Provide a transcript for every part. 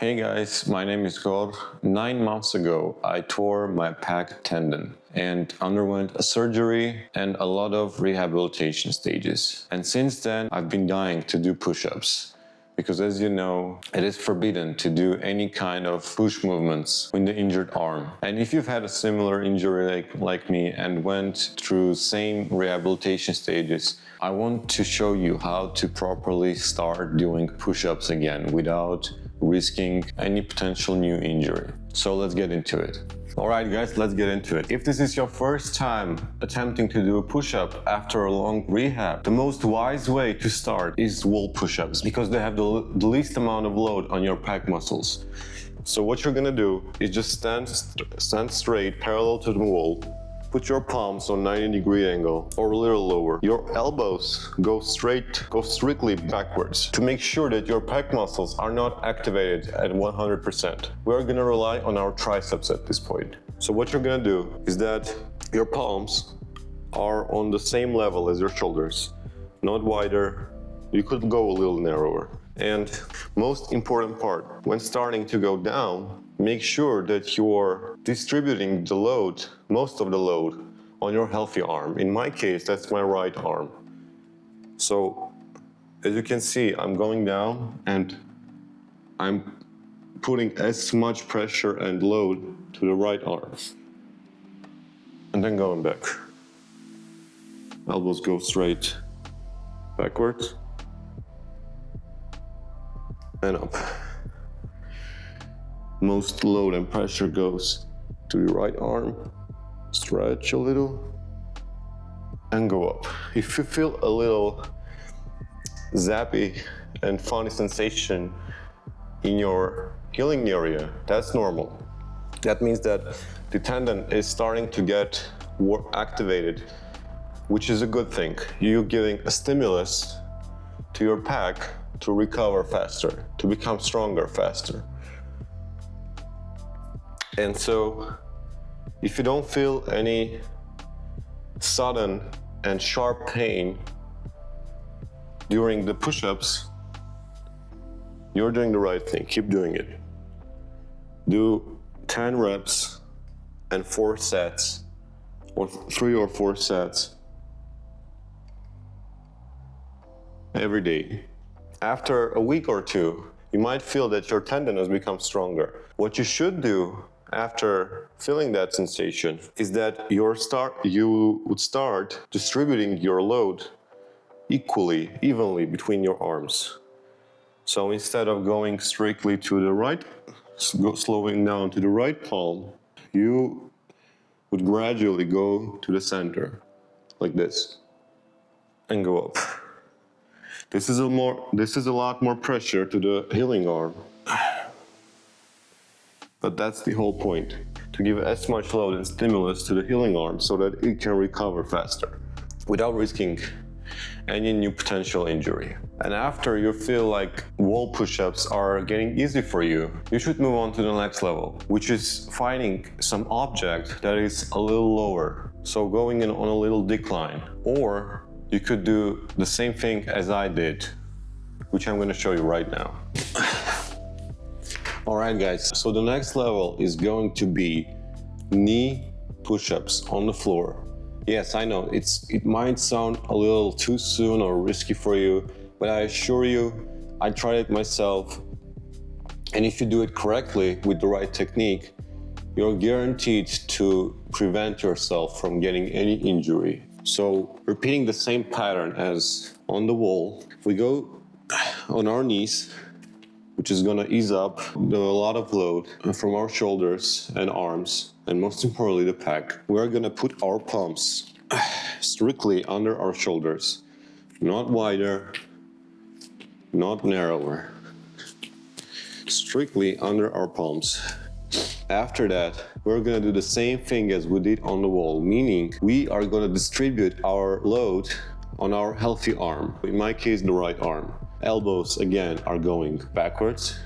Hey guys, my name is Gor. 9 months ago, I tore my pec tendon and underwent a surgery and a lot of rehabilitation stages. And since then, I've been dying to do push-ups. Because as you know, it is forbidden to do any kind of push movements in the injured arm. And if you've had a similar injury like me and went through same rehabilitation stages, I want to show you how to properly start doing push-ups again without risking any potential new injury. So let's get into it. Alright guys, let's get into it. If this is your first time attempting to do a push-up after a long rehab, the most wise way to start is wall push-ups because they have the least amount of load on your pec muscles. So what you're gonna do is just stand straight, parallel to the wall. Put your palms on 90-degree angle or a little lower. Your elbows go strictly backwards to make sure that your pec muscles are not activated at 100%. We're gonna rely on our triceps at this point. So what you're gonna do is that your palms are on the same level as your shoulders, not wider. You could go a little narrower. And most important part, when starting to go down, make sure that you're distributing the load, most of the load, on your healthy arm. In my case, that's my right arm. So, as you can see, I'm going down and I'm putting as much pressure and load to the right arm. And then going back. Elbows go straight backwards and up. Most load and pressure goes to the right arm. Stretch a little and go up. If you feel a little zappy and funny sensation in your healing area, that's normal. That means that the tendon is starting to get activated, which is a good thing. You're giving a stimulus to your pec to recover faster, to become stronger faster. And so, if you don't feel any sudden and sharp pain during the push-ups, you're doing the right thing. Keep doing it. Do 10 reps and 4 sets, or 3 or 4 sets every day. After a week or two, you might feel that your tendon has become stronger. What you should do after feeling that sensation is that you would start distributing your load evenly between your arms. So instead of going strictly to the right, slowing down to the right palm, you would gradually go to the center, like this, and go up. This is a lot more pressure to the healing arm. But that's the whole point, to give as much load and stimulus to the healing arm so that it can recover faster without risking any new potential injury. And after you feel like wall push-ups are getting easy for you, you should move on to the next level, which is finding some object that is a little lower. So going in on a little decline, or you could do the same thing as I did, which I'm going to show you right now. Alright guys, so the next level is going to be knee push-ups on the floor. Yes, I know, it might sound a little too soon or risky for you, but I assure you, I tried it myself. And if you do it correctly with the right technique, you're guaranteed to prevent yourself from getting any injury. So repeating the same pattern as on the wall, we go on our knees, which is gonna ease up a lot of load from our shoulders and arms, and most importantly the pec. We're gonna put our palms strictly under our shoulders, not wider, not narrower, strictly under our palms. After that, we're gonna do the same thing as we did on the wall, meaning we are gonna distribute our load on our healthy arm, in my case the right arm. Elbows again are going backwards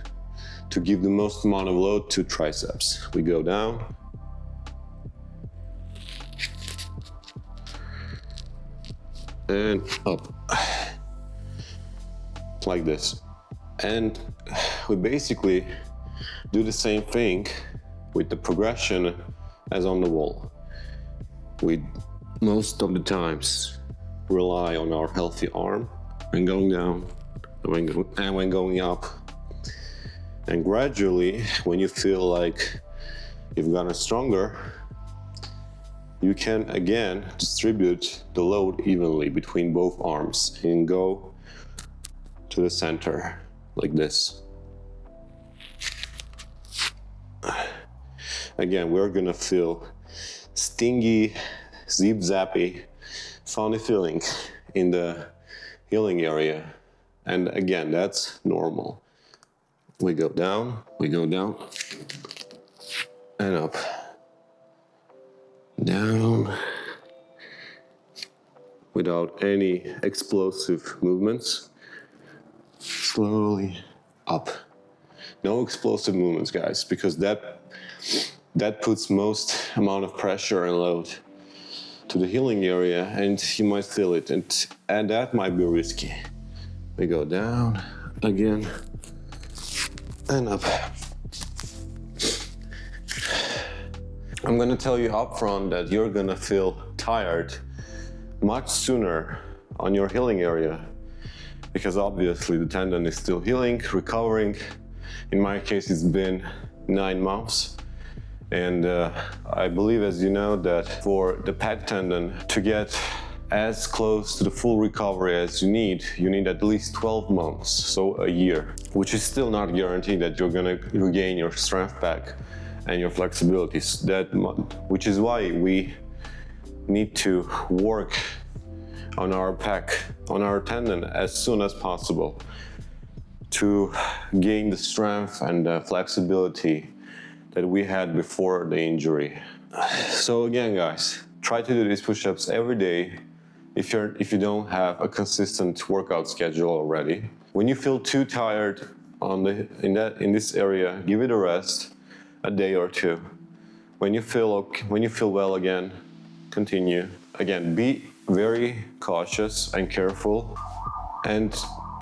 to give the most amount of load to triceps. We go down and up like this, and we basically do the same thing with the progression as on the wall. We most of the times rely on our healthy arm when going down and when going up. And gradually, when you feel like you've gotten stronger, you can again distribute the load evenly between both arms and go to the center like this. Again, we're gonna feel stingy, zip-zappy, funny feeling in the healing area. And again, that's normal. We go down, and up. Down, without any explosive movements. Slowly up. No explosive movements, guys, because that puts most amount of pressure and load to the healing area, and you might feel it, and that might be risky. We go down again and up. I'm gonna tell you up front that you're gonna feel tired much sooner on your healing area, because obviously the tendon is still healing, recovering. In my case, it's been 9 months. And I believe, as you know, that for the pec tendon to get as close to the full recovery as you need at least 12 months, so a year, which is still not guaranteed that you're gonna regain your strength back and your flexibility. Which is why we need to work on our pec, on our tendon as soon as possible to gain the strength and the flexibility that we had before the injury. So again, guys, try to do these push-ups every day if you don't have a consistent workout schedule already. When you feel too tired in this area, give it a rest, a day or two. When you feel well again, continue. Again, be very cautious and careful, and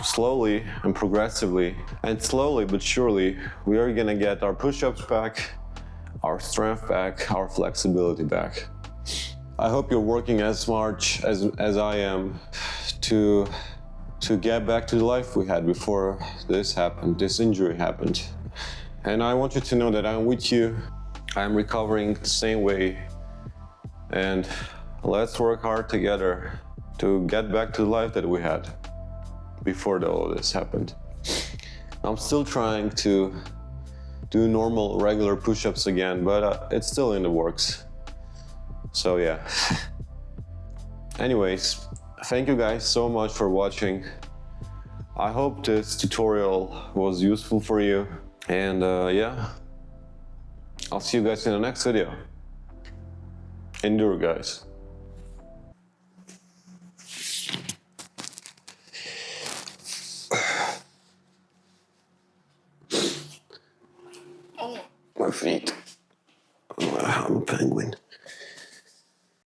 slowly and progressively, and slowly but surely, we are gonna get our push-ups back, our strength back, our flexibility back. I hope you're working as much as I am to get back to the life we had before this injury happened. And I want you to know that I'm with you. I'm recovering the same way, and let's work hard together to get back to the life that we had before all this happened. I'm still trying to do normal, regular push-ups again, but it's still in the works. So yeah. Anyways, thank you guys so much for watching. I hope this tutorial was useful for you. And yeah, I'll see you guys in the next video. Endure, guys. My feet. I'm a penguin.